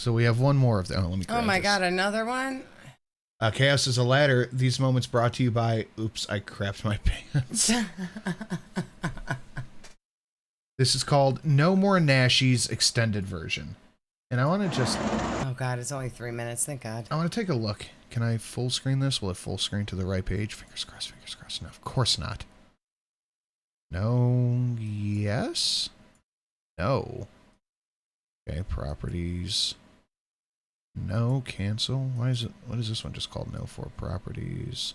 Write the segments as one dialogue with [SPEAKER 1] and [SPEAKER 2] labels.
[SPEAKER 1] So we have one more of them. Oh, let me
[SPEAKER 2] Oh my god, another one?
[SPEAKER 1] Chaos is a ladder. These moments brought to you by... Oops, I crapped my pants. This is called No More Nashies Extended Version. And I want to just...
[SPEAKER 2] Oh god, it's only 3 minutes, thank god.
[SPEAKER 1] I want to take a look. Can I full screen this? Will it full screen to the right page? Fingers crossed, fingers crossed. No, of course not. No, yes? No. Okay, properties. No, cancel. Why is it? What is this one just called? No for properties.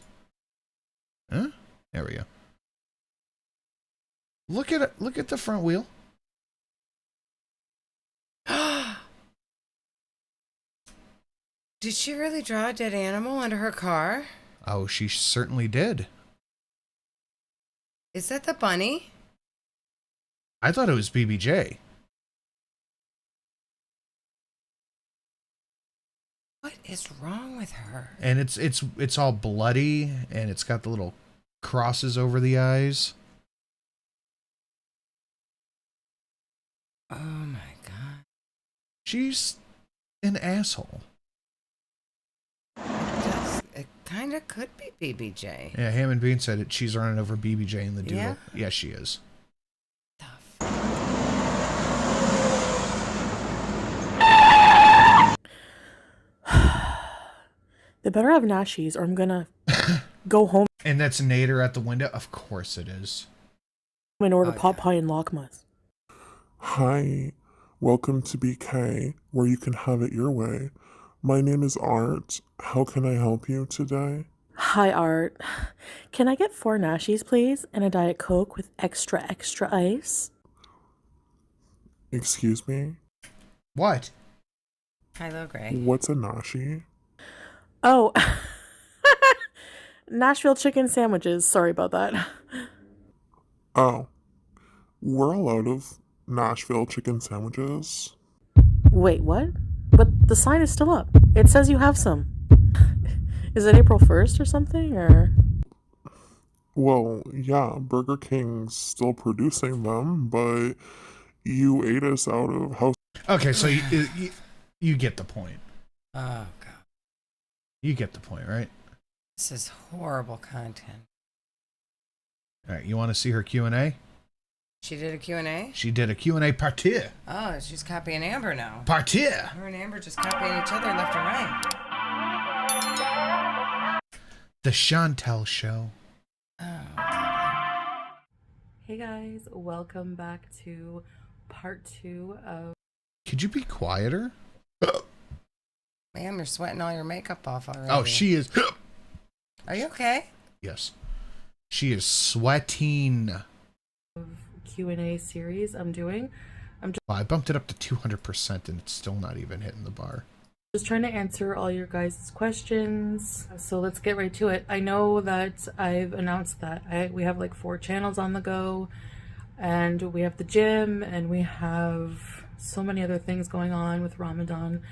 [SPEAKER 1] Huh? There we go. Look at it. Look at the front wheel.
[SPEAKER 2] Did she really draw a dead animal under her car?
[SPEAKER 1] Oh, she certainly did.
[SPEAKER 2] Is that the bunny?
[SPEAKER 1] I thought it was BBJ.
[SPEAKER 2] What is wrong with her?
[SPEAKER 1] And it's all bloody, and it's got the little crosses over the eyes.
[SPEAKER 2] Oh my god.
[SPEAKER 1] She's an asshole.
[SPEAKER 2] It kind of could be BBJ.
[SPEAKER 1] Yeah, Ham and Bean said it. She's running over BBJ in the doodle.
[SPEAKER 2] Yeah?
[SPEAKER 1] Yes, she is.
[SPEAKER 3] They better have Nashies or I'm gonna go home
[SPEAKER 1] And that's Nader at the window? Of course it is.
[SPEAKER 3] and order pot pie and lockmas.
[SPEAKER 4] Hi, welcome to BK, where you can have it your way. My name is Art. How can I help you today?
[SPEAKER 3] Hi, Art. Can I get 4 Nashies, please, and a Diet Coke with extra ice?
[SPEAKER 4] Excuse me?
[SPEAKER 1] What?
[SPEAKER 2] Hello, Gray.
[SPEAKER 4] What's a nashi?
[SPEAKER 3] Oh, Nashville chicken sandwiches. Sorry about that.
[SPEAKER 4] Oh, we're all out of Nashville chicken sandwiches.
[SPEAKER 3] Wait, what? But the sign is still up. It says you have some. Is it April 1st or something, or?
[SPEAKER 4] Well, yeah, Burger King's still producing them, but you ate us out of house.
[SPEAKER 1] Okay, so you get the point.
[SPEAKER 2] Oh god.
[SPEAKER 1] You get the point, right?
[SPEAKER 2] This is horrible content.
[SPEAKER 1] All right, you want to see her Q&A?
[SPEAKER 2] She did a Q&A?
[SPEAKER 1] She did a Q&A partir.
[SPEAKER 2] Oh, she's copying Amber now.
[SPEAKER 1] Partir!
[SPEAKER 2] Her and Amber just copying each other left and right.
[SPEAKER 1] The Chantal Show.
[SPEAKER 2] Oh.
[SPEAKER 3] Hey guys, welcome back to part 2 of...
[SPEAKER 1] Could you be quieter?
[SPEAKER 2] Ma'am, you're sweating all your makeup off already.
[SPEAKER 1] Oh, she is.
[SPEAKER 2] Are you okay?
[SPEAKER 1] Yes. She is sweating.
[SPEAKER 3] Q&A series I'm doing.
[SPEAKER 1] Well, I bumped it up to 200% and it's still not even hitting the bar.
[SPEAKER 3] Just trying to answer all your guys' questions. So let's get right to it. I know that I've announced that we have like 4 channels on the go, and we have the gym, and we have so many other things going on with Ramadan.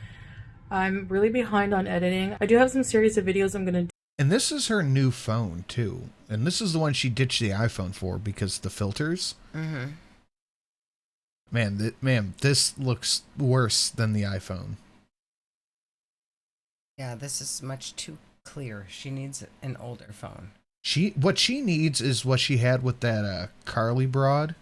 [SPEAKER 3] I'm really behind on editing. I do have some series of videos I'm gonna do.
[SPEAKER 1] And this is her new phone too. And this is the one she ditched the iPhone for because the filters.
[SPEAKER 2] Mm-hmm.
[SPEAKER 1] Man, this looks worse than the iPhone.
[SPEAKER 2] Yeah, this is much too clear. She needs an older phone.
[SPEAKER 1] What she needs is what she had with that Carly broad,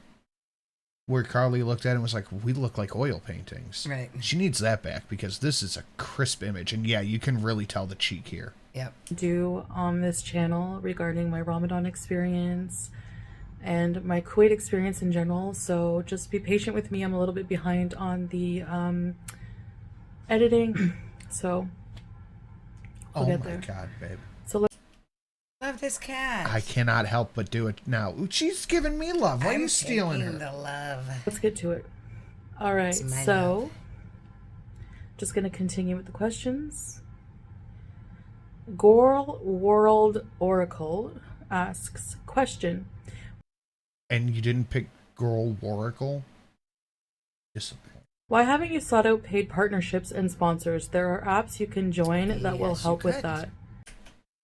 [SPEAKER 1] where Carly looked at it and was like, we look like oil paintings.
[SPEAKER 2] Right.
[SPEAKER 1] She needs that back because this is a crisp image. And yeah, you can really tell the cheek here.
[SPEAKER 2] Yep.
[SPEAKER 3] Do on this channel regarding my Ramadan experience and my Kuwait experience in general. So just be patient with me. I'm a little bit behind on the editing. So we'll
[SPEAKER 1] oh
[SPEAKER 3] get
[SPEAKER 1] my
[SPEAKER 3] there.
[SPEAKER 1] God, babe.
[SPEAKER 3] So
[SPEAKER 2] Love this cat.
[SPEAKER 1] I cannot help but do it now. She's giving me love. Why are you stealing her?
[SPEAKER 2] The love.
[SPEAKER 3] let's get to it. All right,
[SPEAKER 2] It's my
[SPEAKER 3] so
[SPEAKER 2] love.
[SPEAKER 3] just going to continue with the questions. Gorl World Oracle asks, question.
[SPEAKER 1] And you didn't pick Girl Oracle? Disappointing.
[SPEAKER 3] Why haven't you sought out paid partnerships and sponsors? There are apps you can join that will
[SPEAKER 2] Yes, you
[SPEAKER 3] help with
[SPEAKER 2] could.
[SPEAKER 3] that.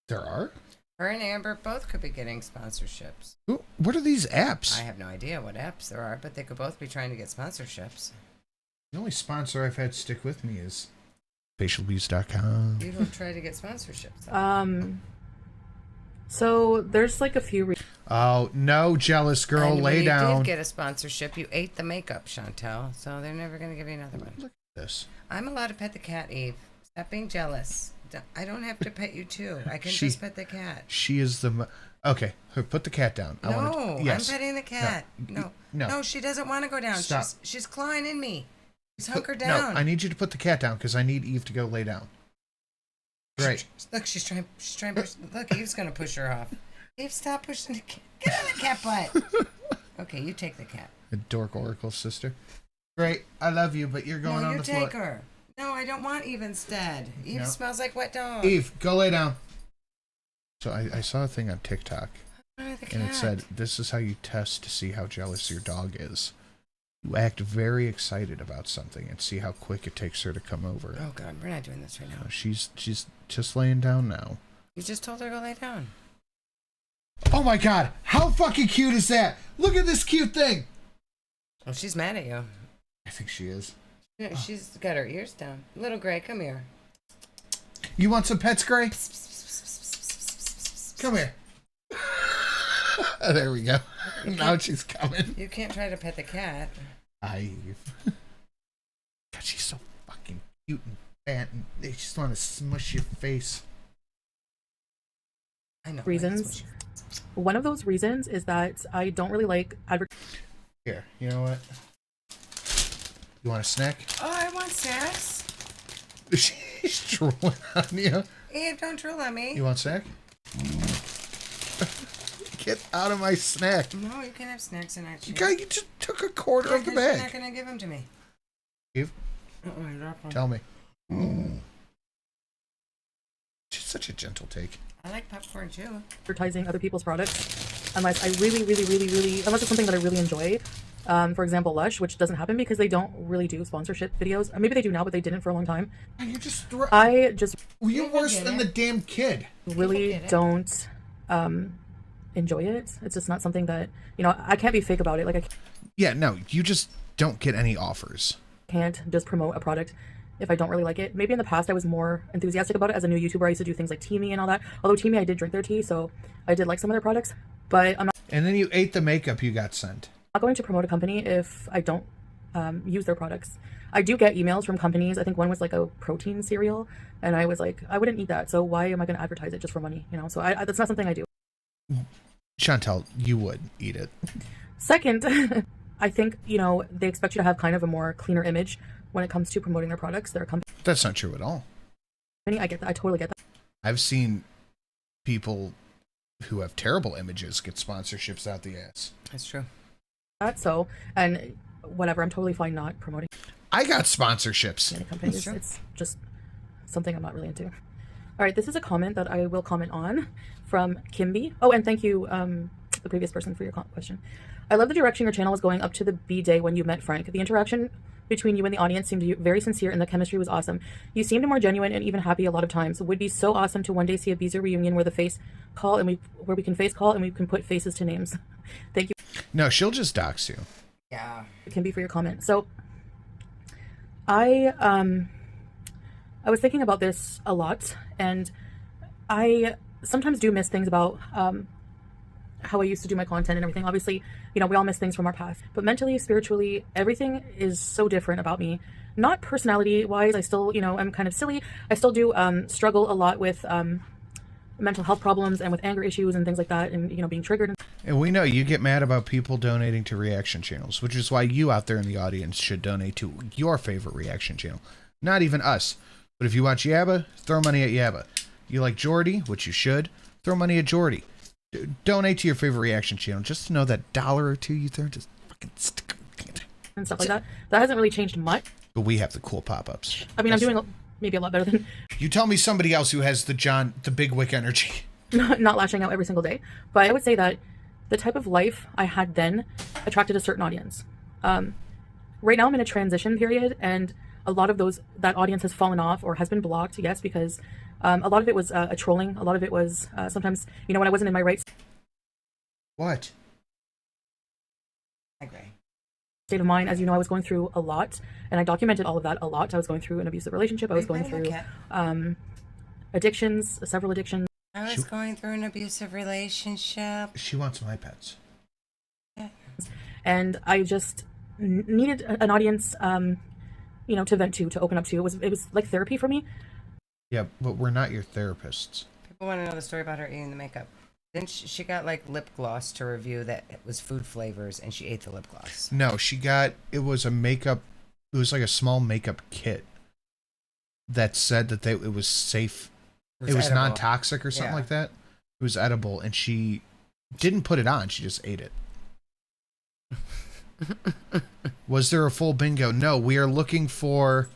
[SPEAKER 1] There are?
[SPEAKER 2] Her and Amber both could be getting sponsorships.
[SPEAKER 1] What are these apps?
[SPEAKER 2] I have no idea what apps there are, but they could both be trying to get sponsorships.
[SPEAKER 1] The only sponsor I've had stick with me is Facialabuse.com.
[SPEAKER 2] You don't try to get sponsorships.
[SPEAKER 3] So there's like a few.
[SPEAKER 1] Oh, no, jealous girl,
[SPEAKER 2] and
[SPEAKER 1] lay
[SPEAKER 2] when
[SPEAKER 1] down.
[SPEAKER 2] You did get a sponsorship. You ate the makeup, Chantal. So they're never going to give you another one.
[SPEAKER 1] Look at this.
[SPEAKER 2] I'm allowed to pet the cat, Eve. Stop being jealous. I don't have to pet you too. I can just pet the cat.
[SPEAKER 1] She is the. Okay, put the cat down.
[SPEAKER 2] Yes. I'm petting the cat. No, she doesn't want to go down.
[SPEAKER 1] Stop.
[SPEAKER 2] She's clawing in me. Just hunker down.
[SPEAKER 1] No, I need you to put the cat down because I need Eve to go lay down. Great.
[SPEAKER 2] Look, she's trying to push. Look, Eve's going to push her off. Eve, stop pushing the cat. Get on the cat butt. Okay, you take the cat.
[SPEAKER 1] The dork oracle sister. Great, I love you, but you're going on the floor.
[SPEAKER 2] No, you take her. No, I don't want Eve instead. Eve smells like wet dog.
[SPEAKER 1] Eve, go lay down. So I saw a thing on TikTok,
[SPEAKER 2] and
[SPEAKER 1] it said, this is how you test to see how jealous your dog is. You act very excited about something and see how quick it takes her to come over.
[SPEAKER 2] Oh, God, we're not doing this right now.
[SPEAKER 1] She's just laying down now.
[SPEAKER 2] You just told her to go lay down.
[SPEAKER 1] Oh, my God. How fucking cute is that? Look at this cute thing.
[SPEAKER 2] Well, she's mad at you.
[SPEAKER 1] I think she is.
[SPEAKER 2] She's got her ears down. Little Gray, come here.
[SPEAKER 1] You want some pets, Gray? Come here. There we go. Now she's coming.
[SPEAKER 2] You can't try to pet the cat.
[SPEAKER 1] God, she's so fucking cute and fat, and they just want to smush your face.
[SPEAKER 2] I know.
[SPEAKER 3] Reasons. One of those reasons is that I don't really like
[SPEAKER 1] Here, you know what? You want a snack?
[SPEAKER 2] Oh, I want snacks.
[SPEAKER 1] She's drooling on you.
[SPEAKER 2] Eve, don't drool on me.
[SPEAKER 1] You want snack? Get out of my snack.
[SPEAKER 2] No, you can have snacks in our chair.
[SPEAKER 1] You just took a quarter of the bag.
[SPEAKER 2] You're not going to give them to me.
[SPEAKER 1] Eve?
[SPEAKER 2] I dropped one.
[SPEAKER 1] Tell me. She's such a gentle take.
[SPEAKER 2] I like popcorn too.
[SPEAKER 3] advertising other people's products unless I really, unless it's something that I really enjoy. For example, Lush, which doesn't happen because they don't really do sponsorship videos. Maybe they do now, but they didn't for a long time.
[SPEAKER 1] You just
[SPEAKER 3] You're
[SPEAKER 1] worse than the damn kid.
[SPEAKER 3] Really don't enjoy it. It's just not something that, I can't be fake about it. Like
[SPEAKER 1] Yeah, no, you just don't get any offers.
[SPEAKER 3] Can't just promote a product if I don't really like it. Maybe in the past I was more enthusiastic about it as a new YouTuber. I used to do things like Teamy and all that. Although Teamy, I did drink their tea, so I did like some of their products. But I'm not.
[SPEAKER 1] And then you ate the makeup you got sent.
[SPEAKER 3] I'm not going to promote a company if I don't use their products. I do get emails from companies. I think one was like a protein cereal, and I was like, I wouldn't eat that. So why am I going to advertise it just for money? So that's not something I do.
[SPEAKER 1] Chantal, you would eat it.
[SPEAKER 3] Second, I think they expect you to have kind of a more cleaner image when it comes to promoting their products. They're a company.
[SPEAKER 1] That's not true at all.
[SPEAKER 3] I get that. I totally get that.
[SPEAKER 1] I've seen people who have terrible images get sponsorships out the ass.
[SPEAKER 2] That's true.
[SPEAKER 3] So, and whatever, I'm totally fine not promoting.
[SPEAKER 1] I got sponsorships.
[SPEAKER 3] Any companies. It's just something I'm not really into. All right, this is a comment that I will comment on from Kimby. Oh, and thank you, the previous person, for your question. I love the direction your channel was going up to the B day when you met Frank. The interaction between you and the audience seemed very sincere, and the chemistry was awesome. You seemed more genuine and even happy a lot of times. It would be so awesome to one day see a Beezer reunion where where we can face call and we can put faces to names. Thank you.
[SPEAKER 1] No, she'll just dox you.
[SPEAKER 2] Yeah.
[SPEAKER 3] It can be for your comment. So I was thinking about this a lot, and I sometimes do miss things about how I used to do my content and everything. Obviously, we all miss things from our past, but mentally, spiritually, everything is so different about me. Not personality wise. I still, I'm kind of silly. I still do struggle a lot with mental health problems and with anger issues and things like that, and being triggered.
[SPEAKER 1] And we know you get mad about people donating to reaction channels, which is why you out there in the audience should donate to your favorite reaction channel. Not even us. But if you watch Yabba, throw money at Yabba. You like Jordy, which you should, throw money at Jordy. Donate to your favorite reaction channel. Just to know that $1 or $2 you throw, just fucking stick
[SPEAKER 3] and stuff like that. That hasn't really changed much.
[SPEAKER 1] But we have the cool pop-ups.
[SPEAKER 3] I mean, I'm doing maybe a lot better than...
[SPEAKER 1] You tell me somebody else who has the big wick energy.
[SPEAKER 3] Not lashing out every single day. But I would say that the type of life I had then attracted a certain audience. Right now I'm in a transition period, and a lot of that audience has fallen off or has been blocked, yes, because a lot of it was a trolling. A lot of it was sometimes, when I wasn't in my rights.
[SPEAKER 1] What?
[SPEAKER 2] I agree.
[SPEAKER 3] state of mind. As you know, I was going through a lot, and I documented all of that a lot. I was going through an abusive relationship. I was going through addictions, several addictions.
[SPEAKER 2] I was going through an abusive relationship.
[SPEAKER 1] She wants my pets.
[SPEAKER 2] Yeah.
[SPEAKER 3] And I just needed an audience, you know, to vent to open up to. It was like therapy for me.
[SPEAKER 1] Yeah, but we're not your therapists.
[SPEAKER 2] People want to know the story about her eating the makeup. Then she got like lip gloss to review that it was food flavors, and she ate the lip gloss.
[SPEAKER 1] No, it was a makeup. It was like a small makeup kit that said that it was safe. It was non-toxic or something like that. It was edible, and she didn't put it on. She just ate it. Was there a full bingo? No, we are looking for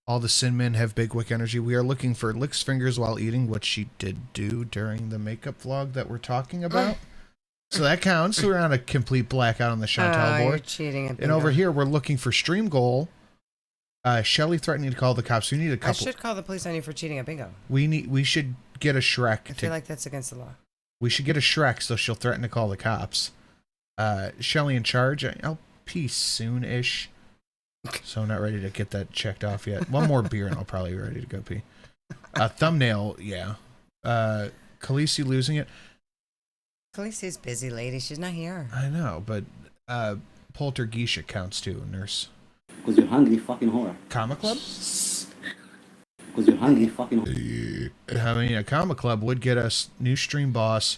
[SPEAKER 1] all the sin men have big wick energy. We are looking for licks fingers while eating, what she did do during the makeup vlog that we're talking about. So that counts. We're on a complete blackout on the Chantal board.
[SPEAKER 2] You're cheating at bingo.
[SPEAKER 1] And over here, we're looking for stream goal. Shelly threatening to call the cops. We need a couple.
[SPEAKER 2] I should call the police on you for cheating at bingo.
[SPEAKER 1] We should get a Shrek.
[SPEAKER 2] I feel like that's against the law.
[SPEAKER 1] We should get a Shrek so she'll threaten to call the cops. Shelly in charge. I'll pee soon-ish. So I'm not ready to get that checked off yet. One more beer and I'll probably be ready to go pee. Thumbnail, yeah. Khaleesi losing it.
[SPEAKER 2] Khaleesi's busy, lady. She's not here.
[SPEAKER 1] I know, but Poltergeisha counts too, nurse.
[SPEAKER 5] Because you're hungry fucking whore.
[SPEAKER 1] Comma Club?
[SPEAKER 5] Because you're hungry fucking whore.
[SPEAKER 1] I mean, a Comma Club would get us new stream boss,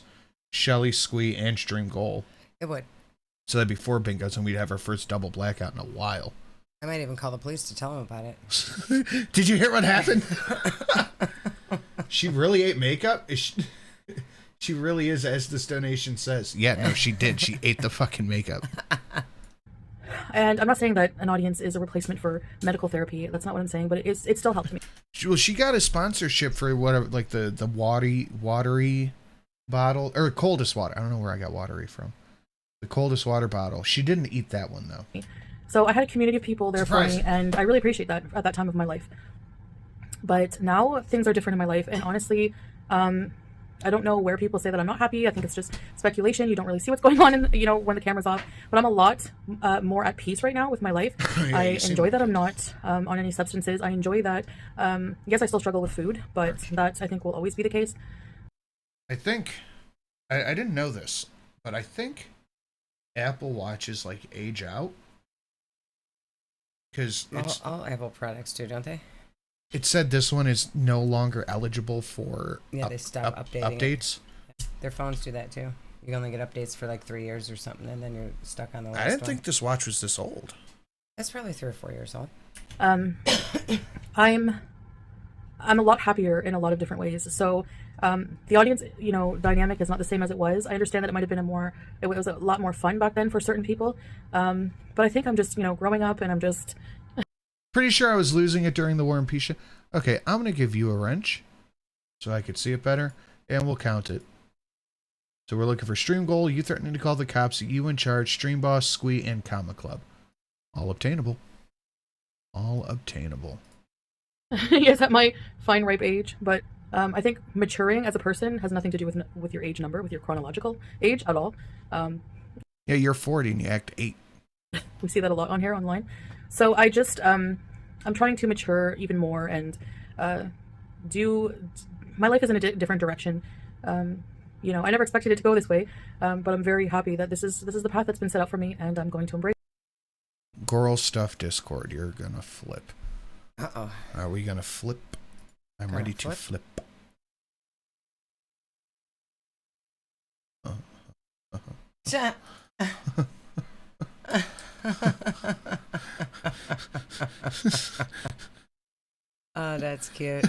[SPEAKER 1] Shelly, Squee, and stream goal.
[SPEAKER 2] It would.
[SPEAKER 1] So that'd be 4 bingos, and we'd have our first double blackout in a while.
[SPEAKER 2] I might even call the police to tell them about it.
[SPEAKER 1] Did you hear what happened? She really ate makeup? She really is, as this donation says. Yeah, no, she did. She ate the fucking makeup.
[SPEAKER 3] And I'm not saying that an audience is a replacement for medical therapy. That's not what I'm saying, but it still helped me.
[SPEAKER 1] Well, she got a sponsorship for whatever, like the watery bottle, or coldest water. I don't know where I got watery from. The coldest water bottle. She didn't eat that one, though.
[SPEAKER 3] So I had a community of people there for me, and I really appreciate that at that time of my life. But now things are different in my life, and honestly, I don't know where people say that I'm not happy. I think it's just speculation. You don't really see what's going on, when the camera's off. But I'm a lot more at peace right now with my life.
[SPEAKER 1] Yeah,
[SPEAKER 3] I enjoy that I'm not on any substances. I enjoy that. Yes, I still struggle with food, but that I think will always be the case.
[SPEAKER 1] I think I didn't know this, but I think Apple Watches like age out. Because
[SPEAKER 2] all Apple products do, don't they?
[SPEAKER 1] It said this one is no longer eligible for
[SPEAKER 2] they stop updating
[SPEAKER 1] updates.
[SPEAKER 2] Their phones do that too. You only get updates for like 3 years or something, and then you're stuck on the last
[SPEAKER 1] I didn't
[SPEAKER 2] one.
[SPEAKER 1] think this watch was this old.
[SPEAKER 2] It's probably 3 or 4 years old.
[SPEAKER 3] I'm a lot happier in a lot of different ways. So the audience, dynamic is not the same as it was. I understand that it might have been it was a lot more fun back then for certain people. But I think I'm just, growing up, and I'm just...
[SPEAKER 1] Pretty sure I was losing it during the War and Peace show. Okay, I'm going to give you a wrench so I could see it better, and we'll count it. So we're looking for stream goal, you threatening to call the cops, you in charge, stream boss, Squee, and Comma Club. All obtainable. All obtainable.
[SPEAKER 3] Yes, at my fine ripe age, but I think maturing as a person has nothing to do with your age number, with your chronological age at all.
[SPEAKER 1] Yeah, you're 40 and you act 8.
[SPEAKER 3] We see that a lot on here online. So I just I'm trying to mature even more and my life is in a different direction. I never expected it to go this way, but I'm very happy that this is the path that's been set out for me, and I'm going to embrace.
[SPEAKER 1] Girl stuff Discord, you're gonna flip.
[SPEAKER 2] Uh-oh.
[SPEAKER 1] Are we gonna flip? I'm ready to flip.
[SPEAKER 2] Oh, that's cute.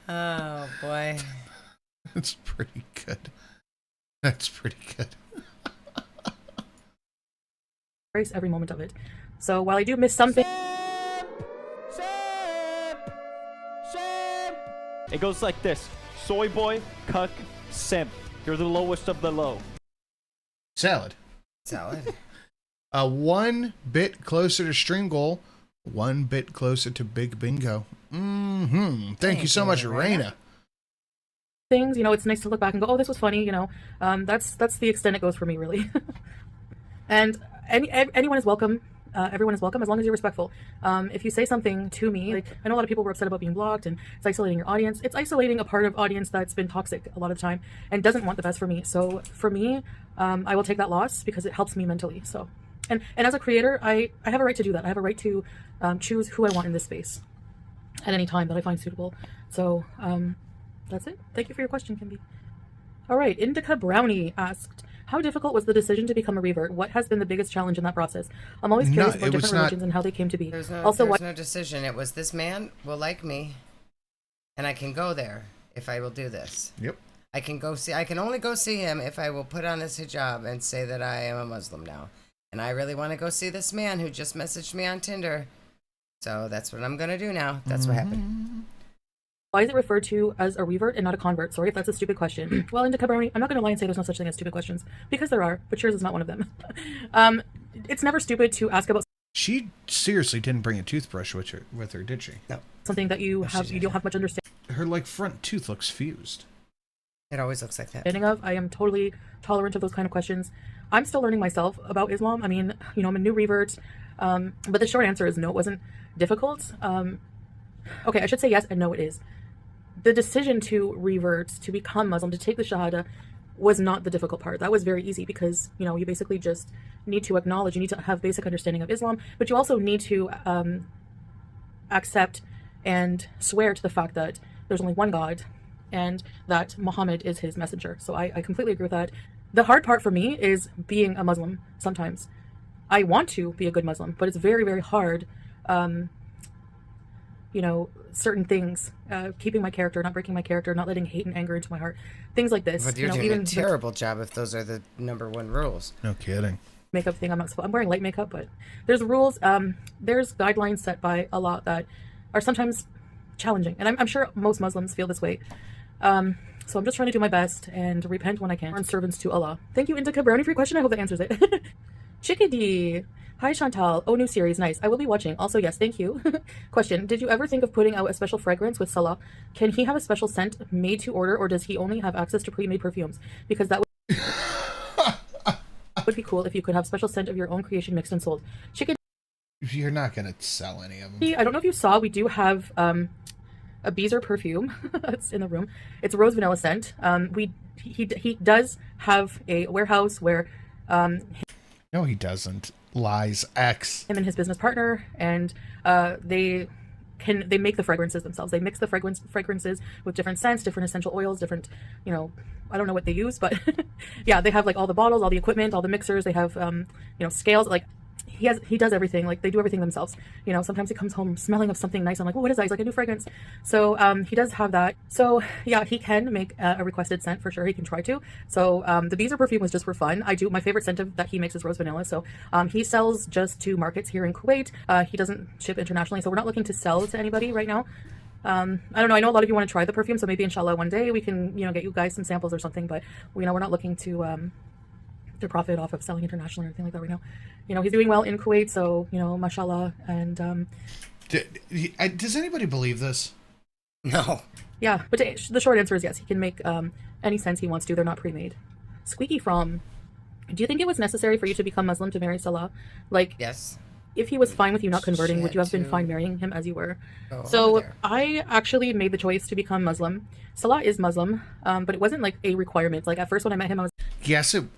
[SPEAKER 2] Oh, boy.
[SPEAKER 1] That's pretty good. That's pretty good.
[SPEAKER 3] Embrace every moment of it. So while I do miss something...
[SPEAKER 6] It goes like this. Soy boy, cuck, simp. You're the lowest of the low.
[SPEAKER 1] Salad. 1 bit closer to stream goal, 1 bit closer to big bingo. Thank you so much, Raina.
[SPEAKER 3] things. You know, it's nice to look back and go, oh, this was funny. You know, that's the extent it goes for me, really. And anyone is welcome. Everyone is welcome as long as you're respectful. If you say something to me, like I know a lot of people were upset about being blocked and it's isolating your audience. It's isolating a part of audience that's been toxic a lot of the time and doesn't want the best for me. So for me, I will take that loss because it helps me mentally. So, and as a creator, I have a right to do that. I have a right to choose who I want in this space at any time that I find suitable. So that's it. Thank you for your question, Kimby. All right, Indica Brownie asked, how difficult was the decision to become a revert? What has been the biggest challenge in that process? I'm always curious about different religions and how they came to be.
[SPEAKER 2] There's
[SPEAKER 3] Also,
[SPEAKER 2] no decision. It was this man will like me, and I can go there if I will do this.
[SPEAKER 1] Yep.
[SPEAKER 2] I can only go see him if I will put on this hijab and say that I am a Muslim now. And I really want to go see this man who just messaged me on Tinder. So that's what I'm going to do now. That's what happened.
[SPEAKER 3] Why is it referred to as a revert and not a convert? Sorry if that's a stupid question. Well, Indica Brownie, I'm not going to lie and say there's no such thing as stupid questions, because there are, but yours is not one of them. It's never stupid to ask about.
[SPEAKER 1] She seriously didn't bring a toothbrush with her, did she?
[SPEAKER 2] No.
[SPEAKER 3] Something that you don't have much understanding
[SPEAKER 1] Her like front tooth looks fused.
[SPEAKER 2] It always looks like that.
[SPEAKER 3] of. I am totally tolerant of those kind of questions. I'm still learning myself about Islam. I mean, you know, I'm a new revert, but the short answer is no, it wasn't difficult. Okay, I should say yes and no, it is. The decision to revert, to become Muslim, to take the Shahada, was not the difficult part. That was very easy because, you know, you basically just need to acknowledge, you need to have basic understanding of Islam, but you also need to accept and swear to the fact that there's only one God and that Muhammad is his messenger. So I completely agree with that. The hard part for me is being a Muslim sometimes. I want to be a good Muslim, but it's very, very hard. You know, certain things, keeping my character, not breaking my character, not letting hate and anger into my heart, things like this.
[SPEAKER 2] But you're
[SPEAKER 3] you know,
[SPEAKER 2] doing
[SPEAKER 3] even
[SPEAKER 2] a terrible job if those are the #1 rules.
[SPEAKER 1] No kidding.
[SPEAKER 3] Makeup thing, I'm wearing light makeup, but there's rules, there's guidelines set by Allah that are sometimes challenging, and I'm sure most Muslims feel this way. So I'm just trying to do my best and repent when I can. And servants to Allah. Thank you, Indica Brownie, for your question. I hope that answers it. Chickadee. Hi, Chantal. Oh, new series. Nice. I will be watching. Also, yes, thank you. Question. Did you ever think of putting out a special fragrance with Salah? Can he have a special scent made to order, or does he only have access to pre-made perfumes? Because that would be cool if you could have special scent of your own creation mixed and sold. Chickadee.
[SPEAKER 1] You're not going to sell any of them.
[SPEAKER 3] I don't know if you saw, we do have a Beezer perfume. It's in the room. It's a rose vanilla scent. He does have a warehouse where
[SPEAKER 1] No, he doesn't. Lies. X.
[SPEAKER 3] Him and his business partner, and they make the fragrances themselves. They mix the fragrances with different scents, different essential oils, different, you know, I don't know what they use, but yeah, they have like all the bottles, all the equipment, all the mixers. They have you know, scales. Like he does everything. Like they do everything themselves. You know, sometimes he comes home smelling of something nice. I'm like, oh, what is that? He's like, a new fragrance. So he does have that. So yeah, he can make a requested scent for sure. He can try to. So the Beezer perfume was just for fun. My favorite scent that he makes is rose vanilla. So he sells just to markets here in Kuwait. He doesn't ship internationally. So we're not looking to sell to anybody right now. I don't know. I know a lot of you want to try the perfume. So maybe inshallah one day we can, you know, get you guys some samples or something. But you know, we're not looking to profit off of selling internationally or anything like that right now. You know, he's doing well in Kuwait, so, you know, mashallah. And
[SPEAKER 1] does anybody believe this?
[SPEAKER 2] No.
[SPEAKER 3] yeah, but the short answer is yes, he can make any scents he wants to. They're not pre-made. Squeaky From, do you think it was necessary for you to become Muslim to marry Salah? Like,
[SPEAKER 2] Yes.
[SPEAKER 3] if he was fine with you not converting, would you have been fine marrying him as you were? So I actually made the choice to become Muslim. Salah is Muslim, but it wasn't like a requirement. Like at first when I met him, I was
[SPEAKER 1] Yes, I'm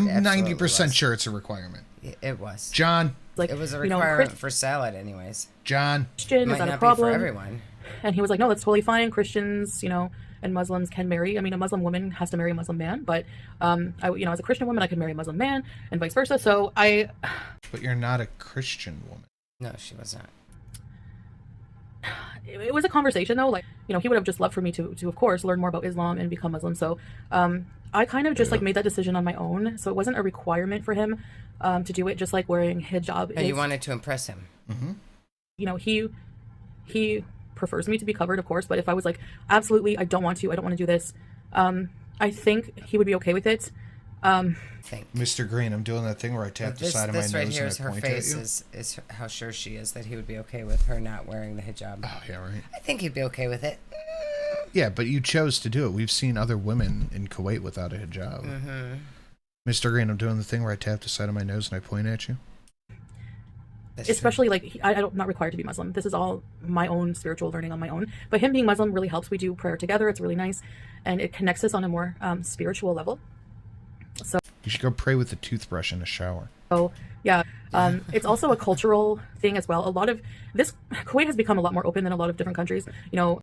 [SPEAKER 1] 90% sure it's a requirement.
[SPEAKER 2] It was.
[SPEAKER 1] John.
[SPEAKER 3] like,
[SPEAKER 2] It was a
[SPEAKER 3] you know,
[SPEAKER 2] requirement for salad, anyways.
[SPEAKER 1] John.
[SPEAKER 3] Christian,
[SPEAKER 2] Might
[SPEAKER 3] is that
[SPEAKER 2] not
[SPEAKER 3] a problem?
[SPEAKER 2] be for everyone.
[SPEAKER 3] And he was like, no, that's totally fine. Christians, you know, and Muslims can marry. I mean, a Muslim woman has to marry a Muslim man, but you know, as a Christian woman, I could marry a Muslim man, and vice versa. So
[SPEAKER 1] But you're not a Christian woman.
[SPEAKER 2] No, she was not.
[SPEAKER 3] it was a conversation though. Like, you know, he would have just loved for me to of course learn more about Islam and become Muslim. So I kind of just like made that decision on my own. So it wasn't a requirement for him to do it, just like wearing hijab.
[SPEAKER 2] And you wanted to impress him.
[SPEAKER 1] Mm-hmm.
[SPEAKER 3] You know, he prefers me to be covered, of course, but if I was like, absolutely, I don't want to do this, I think he would be okay with it.
[SPEAKER 1] Mr. Green, I'm doing that thing where I tap the side of my nose
[SPEAKER 2] right here
[SPEAKER 1] and
[SPEAKER 2] is
[SPEAKER 1] I
[SPEAKER 2] her
[SPEAKER 1] point
[SPEAKER 2] face
[SPEAKER 1] at you.
[SPEAKER 2] is how sure she is that he would be okay with her not wearing the hijab.
[SPEAKER 1] Oh, yeah, right.
[SPEAKER 2] I think he'd be okay with it.
[SPEAKER 1] Yeah, but you chose to do it. We've seen other women in Kuwait without a hijab. Mr. Green, I'm doing the thing where I tap the side of my nose and I point at you.
[SPEAKER 2] That's
[SPEAKER 3] Especially like I'm not required to be Muslim. This is all my own spiritual learning on my own. But him being Muslim really helps. We do prayer together. It's really nice, and it connects us on a more spiritual level. So
[SPEAKER 1] you should go pray with a toothbrush in a shower.
[SPEAKER 3] Oh yeah, it's also a cultural thing as well. A lot of this Kuwait has become a lot more open than a lot of different countries. You know,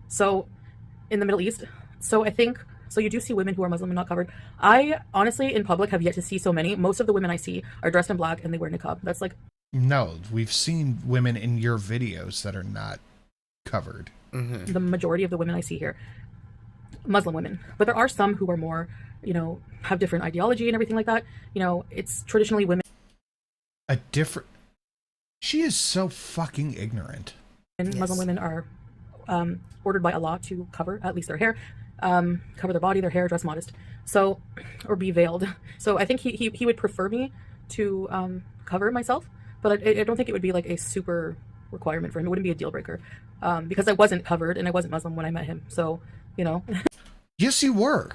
[SPEAKER 3] so in the Middle East. So I think. So you do see women who are Muslim and not covered. I honestly, in public, have yet to see so many. Most of the women I see are dressed in black and they wear niqab. That's like...
[SPEAKER 1] No, we've seen women in your videos that are not covered.
[SPEAKER 3] The majority of the women I see here, Muslim women. But there are some who are more, you know, have different ideology and everything like that. You know, it's traditionally women...
[SPEAKER 1] A different... She is so fucking ignorant.
[SPEAKER 3] And Muslim women are ordered by Allah to cover at least their hair. Cover their body, their hair, dress modest, so, or be veiled. So I think he would prefer me to cover myself, but I don't think it would be like a super requirement for him. It wouldn't be a deal breaker, because I wasn't covered and I wasn't Muslim when I met him. So, you know.
[SPEAKER 1] Yes, you were.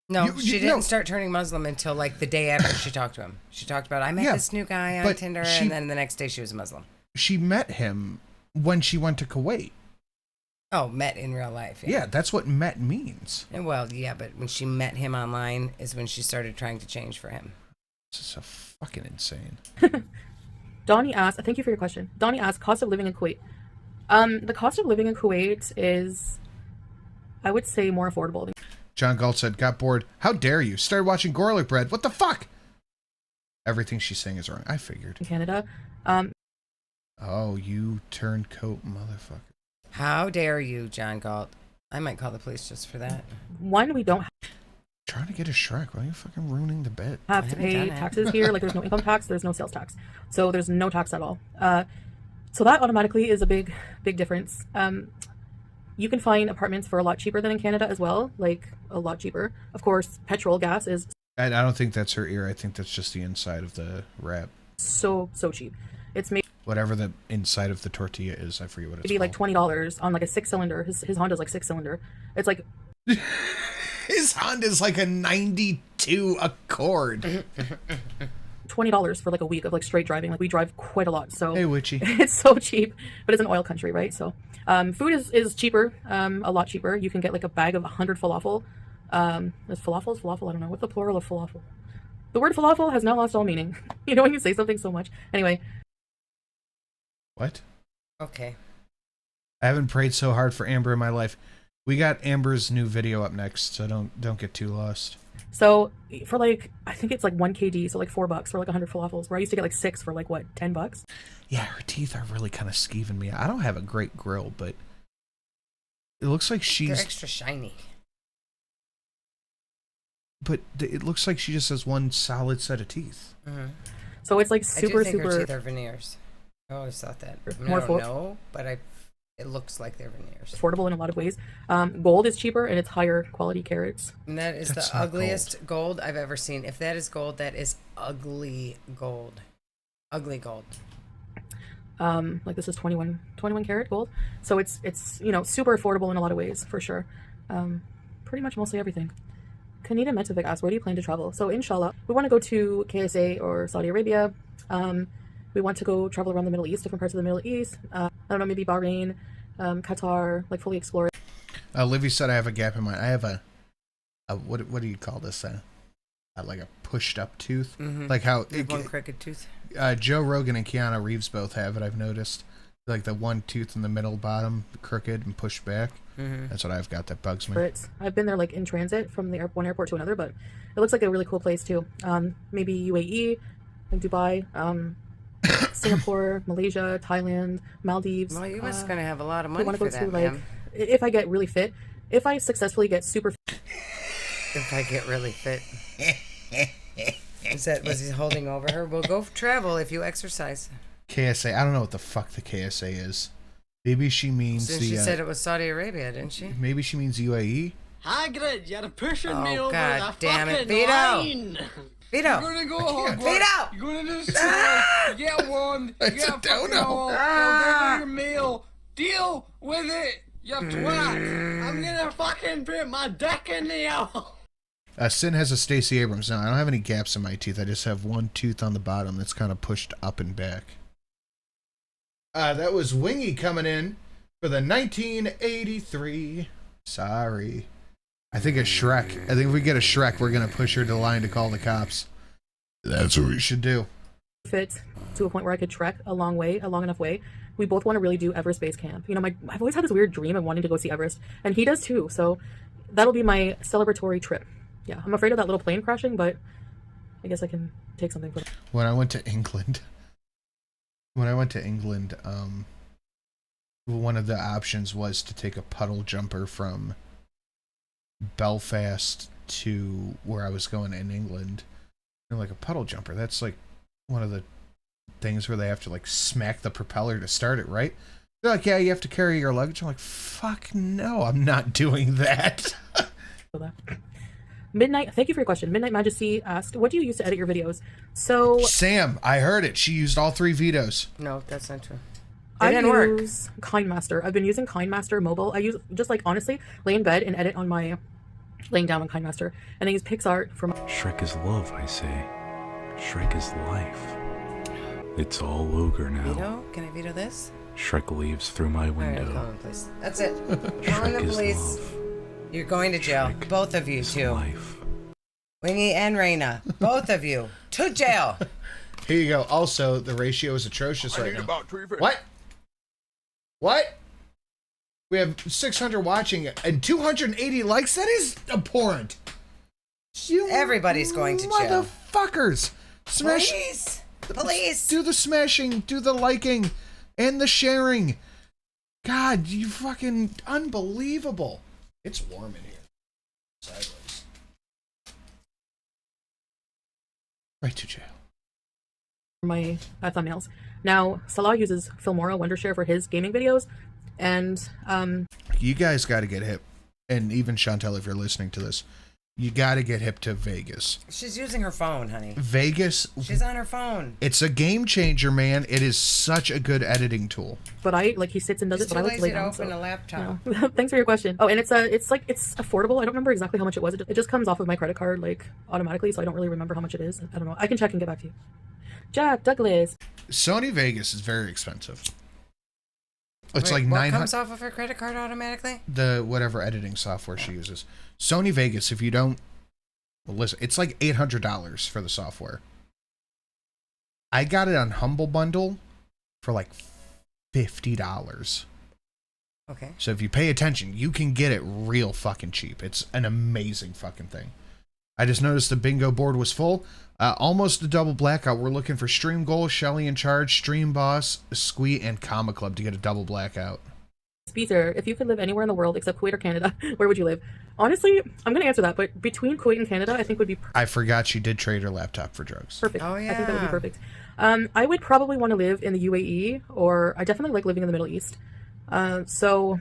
[SPEAKER 2] No, she didn't start turning Muslim until like the day after she talked to him. She talked about, I met this new guy on Tinder, and then the next day she was a Muslim.
[SPEAKER 1] She met him when she went to Kuwait.
[SPEAKER 2] Oh, met in real life.
[SPEAKER 1] Yeah, that's what met means.
[SPEAKER 2] And well, yeah, but when she met him online is when she started trying to change for him.
[SPEAKER 1] This is so fucking insane.
[SPEAKER 3] Donnie asked, thank you for your question. Donnie asked, cost of living in Kuwait. The cost of living in Kuwait is, I would say, more affordable.
[SPEAKER 1] John Galt said, got bored. How dare you? Started watching Garlic Bread. What the fuck? Everything she's saying is wrong. I figured.
[SPEAKER 3] In Canada.
[SPEAKER 1] Oh, you turncoat motherfucker.
[SPEAKER 2] How dare you, John Galt? I might call the police just for that.
[SPEAKER 3] One, we don't
[SPEAKER 1] Trying to get a Shrek. Why are you fucking ruining the bit?
[SPEAKER 3] have to pay taxes here. Like, there's no income tax, there's no sales tax. So there's no tax at all. So that automatically is a big difference. You can find apartments for a lot cheaper than in Canada as well. Like, a lot cheaper. Of course, petrol, gas is...
[SPEAKER 1] I don't think that's her ear. I think that's just the inside of the wrap.
[SPEAKER 3] So cheap. It's made...
[SPEAKER 1] Whatever the inside of the tortilla is, I forget what it's
[SPEAKER 3] called.
[SPEAKER 1] It'd
[SPEAKER 3] be like $20 on like a 6-cylinder. His Honda's like 6-cylinder. It's like...
[SPEAKER 1] His Honda's like a 92 Accord.
[SPEAKER 3] $20 for like a week of like straight driving. Like, we drive quite a lot, so...
[SPEAKER 1] Hey, Witchy.
[SPEAKER 3] It's so cheap, but it's an oil country, right? So food is cheaper, a lot cheaper. You can get like a bag of 100 falafel. Is falafel? I don't know. What's the plural of falafel? The word falafel has now lost all meaning. You know when you say something so much. Anyway.
[SPEAKER 1] What?
[SPEAKER 2] Okay.
[SPEAKER 1] I haven't prayed so hard for Amber in my life. We got Amber's new video up next, so don't get too lost.
[SPEAKER 3] So for like, I think it's like 1 KD, so like $4 for like 100 falafels, where I used to get like 6 for like, what, $10?
[SPEAKER 1] Yeah, her teeth are really kind of skeeving me. I don't have a great grill, but it looks like she's...
[SPEAKER 2] They're extra shiny.
[SPEAKER 1] But it looks like she just has one solid set of teeth.
[SPEAKER 3] So it's like super...
[SPEAKER 2] I do think her teeth are veneers. I always thought that. I mean, I don't know, but it looks like they're veneers.
[SPEAKER 3] Affordable in a lot of ways. Gold is cheaper and it's higher quality carats.
[SPEAKER 2] And that's the ugliest gold I've ever seen. If that is gold, that is ugly gold. Ugly gold.
[SPEAKER 3] Like, this is 21 karat gold. So it's you know, super affordable in a lot of ways, for sure. Pretty much mostly everything. Kanita Mehthany asked, where do you plan to travel? So inshallah, we want to go to KSA or Saudi Arabia. We want to go travel around the Middle East, different parts of the Middle East. I don't know, maybe Bahrain, Qatar, like fully explore it.
[SPEAKER 1] Livy said I have a gap in my... I have a what do you call this? Like a pushed up tooth? Like how...
[SPEAKER 2] one crooked tooth?
[SPEAKER 1] Joe Rogan and Keanu Reeves both have it, I've noticed. Like the one tooth in the middle bottom, crooked and pushed back. That's what I've got that bugs me.
[SPEAKER 3] I've been there like in transit from the one airport to another, but it looks like a really cool place too. Maybe UAE, like Dubai, Singapore, Malaysia, Thailand, Maldives.
[SPEAKER 2] Well, you must gonna have a lot of money for that,
[SPEAKER 3] like, if I get really fit, if I successfully get super fit.
[SPEAKER 2] If I get really fit. Was he holding over her? We'll go travel if you exercise.
[SPEAKER 1] KSA, I don't know what the fuck the KSA is. Maybe she means
[SPEAKER 2] she said it was Saudi Arabia, didn't she?
[SPEAKER 1] Maybe she means UAE.
[SPEAKER 7] Hagrid, you're pushing me over
[SPEAKER 2] God
[SPEAKER 7] the
[SPEAKER 2] damn it,
[SPEAKER 7] fucking
[SPEAKER 2] Vito!
[SPEAKER 7] line.
[SPEAKER 2] Vito!
[SPEAKER 7] You're gonna go hog.
[SPEAKER 2] Vito!
[SPEAKER 7] You're going to the store, you get one, you
[SPEAKER 1] It's
[SPEAKER 7] get
[SPEAKER 1] a
[SPEAKER 7] a fucking
[SPEAKER 1] dono.
[SPEAKER 7] all, you'll get your meal, deal with it, You twat! I'm gonna fucking put my dick in the
[SPEAKER 1] Sin has a Stacey Abrams. Now, I don't have any gaps in my teeth. I just have one tooth on the bottom that's kind of pushed up and back. That was Wingy coming in for the 1983. Sorry. I think a Shrek. I think if we get a Shrek, we're going to push her to the line to call the cops. That's what we should do.
[SPEAKER 3] Fit to a point where I could trek a long enough way. We both want to really do Everest Base Camp. You know, I've always had this weird dream of wanting to go see Everest, and he does too. So that'll be my celebratory trip. Yeah, I'm afraid of that little plane crashing, but I guess I can take something for that.
[SPEAKER 1] When I went to England, one of the options was to take a puddle jumper from Belfast to where I was going in England. And like a puddle jumper, that's like one of the things where they have to like smack the propeller to start it, right? They're like, yeah, you have to carry your luggage. I'm like, fuck no, I'm not doing that.
[SPEAKER 3] Midnight, thank you for your question. Midnight Majesty asked, what do you use to edit your videos? So
[SPEAKER 1] Sam, I heard it. She used all 3 vetoes.
[SPEAKER 2] No, that's not true.
[SPEAKER 3] I use KindMaster. I've been using KindMaster mobile. I use just like honestly lay in bed and edit on my laying down on KindMaster, and I use PixArt for my
[SPEAKER 8] Shrek is love, I say. Shrek is life. It's all ogre now.
[SPEAKER 2] Veto? Can I veto this?
[SPEAKER 8] Shrek leaves through my window.
[SPEAKER 2] All right, call him, please. That's it. Calling the
[SPEAKER 8] Shrek is
[SPEAKER 2] police.
[SPEAKER 8] love.
[SPEAKER 2] You're going to jail.
[SPEAKER 8] Shrek
[SPEAKER 2] Both of you,
[SPEAKER 8] is
[SPEAKER 2] too.
[SPEAKER 8] life.
[SPEAKER 2] Wingy and Raina. Both of you. To jail.
[SPEAKER 1] Here you go. Also, the ratio is atrocious right now. What? What? We have 600 watching and 280 likes. That is abhorrent. You
[SPEAKER 2] Everybody's going to jail.
[SPEAKER 1] Motherfuckers. Smash.
[SPEAKER 2] Police. Police.
[SPEAKER 1] Do the smashing, do the liking, and the sharing. God, you fucking unbelievable. It's warm in here. Sideways. Right to jail.
[SPEAKER 3] my thumbnails. Now, Salah uses Filmora Wondershare for his gaming videos, and
[SPEAKER 1] you guys got to get hip, and even Chantal, if you're listening to this, you got to get hip to Vegas.
[SPEAKER 2] She's using her phone, honey.
[SPEAKER 1] Vegas.
[SPEAKER 2] She's on her phone.
[SPEAKER 1] It's a game changer, man. It is such a good editing tool.
[SPEAKER 3] But he sits and does it. But I like to lay down.
[SPEAKER 2] Open a laptop.
[SPEAKER 3] You know. Thanks for your question. Oh, and it's affordable. I don't remember exactly how much it was. It just comes off of my credit card like automatically, so I don't really remember how much it is. I don't know. I can check and get back to you. Jack Douglas.
[SPEAKER 1] Sony Vegas is very expensive. It's
[SPEAKER 2] Wait,
[SPEAKER 1] like
[SPEAKER 2] what comes off of her credit card automatically?
[SPEAKER 1] The whatever editing software she uses. Sony Vegas, if you don't listen, it's like $800 for the software. I got it on Humble Bundle for like $50.
[SPEAKER 2] Okay.
[SPEAKER 1] So if you pay attention, you can get it real fucking cheap. It's an amazing fucking thing. I just noticed the bingo board was full. Almost a double blackout. We're looking for Stream Goal, Shelly in Charge, Stream Boss, Squee, and Comma Club to get a double blackout.
[SPEAKER 3] Peter, if you could live anywhere in the world except Kuwait or Canada, where would you live? Honestly, I'm going to answer that, but between Kuwait and Canada, I think would be
[SPEAKER 1] I forgot she did trade her laptop for drugs.
[SPEAKER 3] perfect.
[SPEAKER 2] Oh, yeah.
[SPEAKER 3] I think that would be perfect. I would probably want to live in the UAE, or I definitely like living in the Middle East. So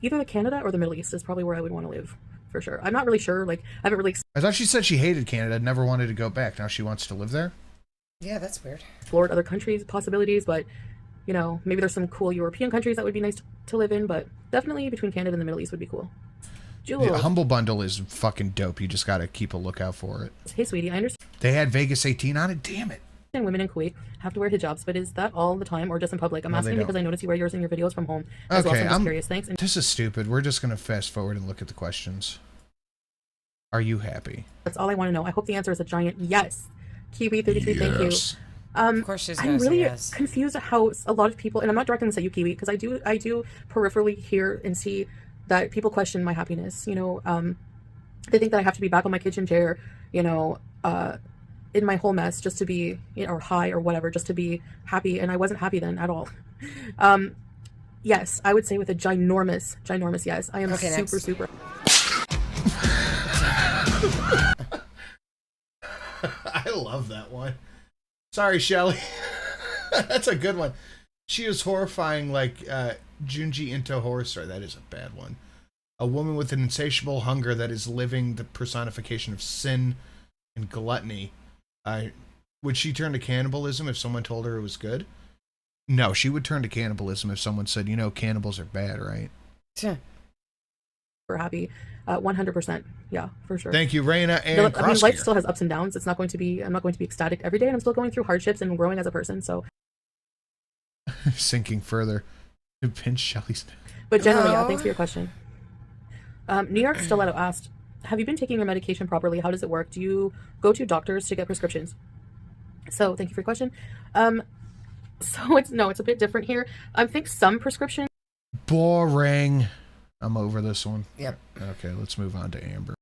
[SPEAKER 3] either the Canada or the Middle East is probably where I would want to live, for sure. I'm not really sure. Like, I haven't really
[SPEAKER 1] I thought she said she hated Canada, never wanted to go back. Now she wants to live there?
[SPEAKER 2] Yeah, that's weird.
[SPEAKER 3] explored other countries' possibilities, but you know, maybe there's some cool European countries that would be nice to live in, but definitely between Canada and the Middle East would be cool. Jewel.
[SPEAKER 1] The Humble Bundle is fucking dope. You just got to keep a lookout for it.
[SPEAKER 3] Hey, sweetie, I understand
[SPEAKER 1] They had Vegas 18 on it. Damn it.
[SPEAKER 3] women in Kuwait have to wear hijabs, but is that all the time or just in public? I'm
[SPEAKER 1] No, they
[SPEAKER 3] asking
[SPEAKER 1] don't.
[SPEAKER 3] because I notice you wear yours in your videos from home as well,
[SPEAKER 1] Okay,
[SPEAKER 3] so I'm just
[SPEAKER 1] I'm
[SPEAKER 3] curious. Thanks. And
[SPEAKER 1] This is stupid. We're just going to fast forward and look at the questions. Are you happy?
[SPEAKER 3] that's all I want to know. I hope the answer is a giant yes. Kiwi33, thank you.
[SPEAKER 1] Yes.
[SPEAKER 2] Of course she's going
[SPEAKER 3] I'm
[SPEAKER 2] to say
[SPEAKER 3] really
[SPEAKER 2] yes.
[SPEAKER 3] confused at how a lot of people, and I'm not directing this at you, Kiwi, because I do peripherally hear and see that people question my happiness. You know, they think that I have to be back on my kitchen chair, you know, in my whole mess just to be, you know, or high or whatever, just to be happy, and I wasn't happy then at all. Yes, I would say with a ginormous yes. I am
[SPEAKER 2] Okay, next.
[SPEAKER 3] super.
[SPEAKER 1] I love that one. Sorry, Shelly. That's a good one. She is horrifying like Junji Ito horror story. That is a bad one. A woman with an insatiable hunger that is living the personification of sin and gluttony. Would she turn to cannibalism if someone told her it was good? No, she would turn to cannibalism if someone said, cannibals are bad, right?
[SPEAKER 3] We're happy. 100%. Yeah, for sure.
[SPEAKER 1] Thank you, Raina and
[SPEAKER 3] I mean, life
[SPEAKER 1] Crossgear.
[SPEAKER 3] still has ups and downs. I'm not going to be ecstatic every day, and I'm still going through hardships and growing as a person. So
[SPEAKER 1] Sinking further. Pinch Shelly's.
[SPEAKER 3] But generally, yeah, thanks for your question. New York Stiletto asked, have you been taking your medication properly? How does it work? Do you go to doctors to get prescriptions? So thank you for your question. So it's a bit different here. I think some prescriptions.
[SPEAKER 1] Boring. I'm over this one.
[SPEAKER 2] Yep.
[SPEAKER 1] Okay, let's move on to Amber.